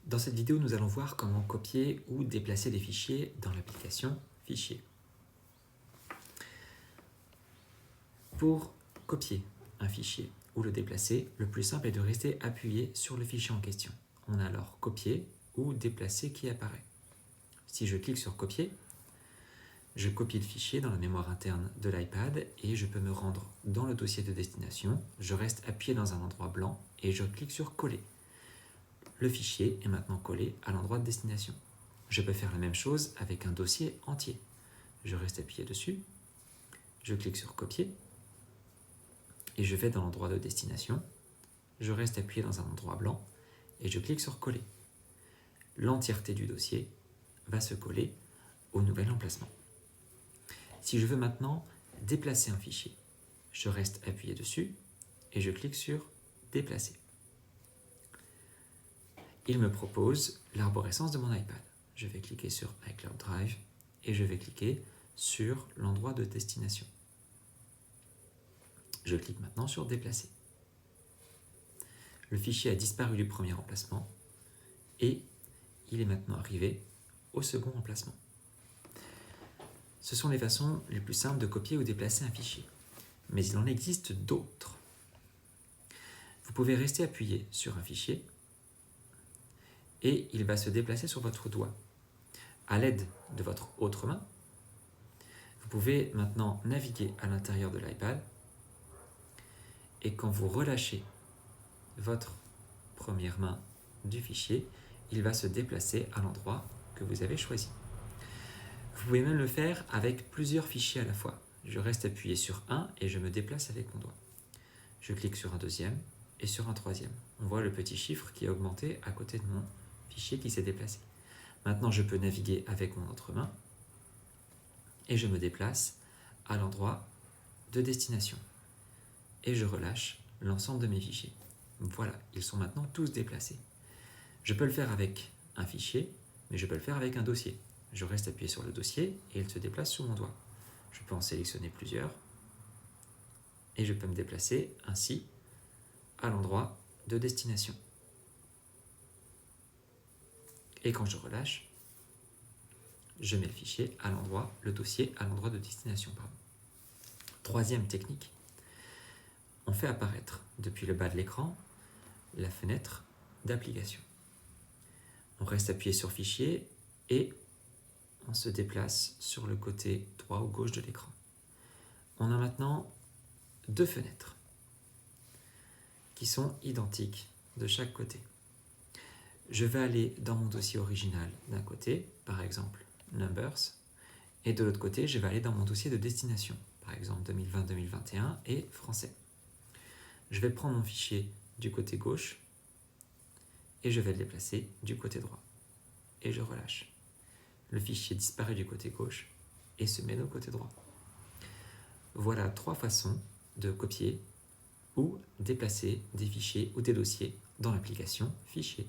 Dans cette vidéo, nous allons voir comment copier ou déplacer des fichiers dans l'application Fichier. Pour copier un fichier ou le déplacer, le plus simple est de rester appuyé sur le fichier en question. On a alors Copier ou Déplacer qui apparaît. Si je clique sur Copier, je copie le fichier dans la mémoire interne de l'iPad et je peux me rendre dans le dossier de destination. Je reste appuyé dans un endroit blanc et je clique sur Coller. Le fichier est maintenant collé à l'endroit de destination. Je peux faire la même chose avec un dossier entier. Je reste appuyé dessus, je clique sur Copier et je vais dans l'endroit de destination. Je reste appuyé dans un endroit blanc et je clique sur Coller. L'entièreté du dossier va se coller au nouvel emplacement. Si je veux maintenant déplacer un fichier, je reste appuyé dessus et je clique sur Déplacer. Il me propose l'arborescence de mon iPad. Je vais cliquer sur iCloud Drive et je vais cliquer sur l'endroit de destination. Je clique maintenant sur Déplacer. Le fichier a disparu du premier emplacement et il est maintenant arrivé au second emplacement. Ce sont les façons les plus simples de copier ou déplacer un fichier. Mais il en existe d'autres. Vous pouvez rester appuyé sur un fichier et il va se déplacer sur votre doigt. À l'aide de votre autre main, vous pouvez maintenant naviguer à l'intérieur de l'iPad et quand vous relâchez votre première main du fichier, il va se déplacer à l'endroit que vous avez choisi. Vous pouvez même le faire avec plusieurs fichiers à la fois. Je reste appuyé sur un et je me déplace avec mon doigt. Je clique sur un deuxième et sur un troisième. On voit le petit chiffre qui a augmenté à côté de mon fichier qui s'est déplacé. Maintenant, je peux naviguer avec mon autre main et je me déplace à l'endroit de destination. Et je relâche l'ensemble de mes fichiers. Voilà, ils sont maintenant tous déplacés. Je peux le faire avec un fichier, mais je peux le faire avec un dossier. Je reste appuyé sur le dossier et il se déplace sous mon doigt. Je peux en sélectionner plusieurs et je peux me déplacer ainsi à l'endroit de destination. Et quand je relâche, je mets le fichier à l'endroit, le dossier à l'endroit de destination. Troisième technique, on fait apparaître depuis le bas de l'écran la fenêtre d'application. On reste appuyé sur Fichier et on se déplace sur le côté droit ou gauche de l'écran. On a maintenant deux fenêtres qui sont identiques de chaque côté. Je vais aller dans mon dossier original d'un côté, par exemple Numbers, et de l'autre côté, je vais aller dans mon dossier de destination, par exemple 2020-2021 et français. Je vais prendre mon fichier du côté gauche et je vais le déplacer du côté droit. Et je relâche. Le fichier disparaît du côté gauche et se met du côté droit. Voilà trois façons de copier ou déplacer des fichiers ou des dossiers dans l'application Fichier.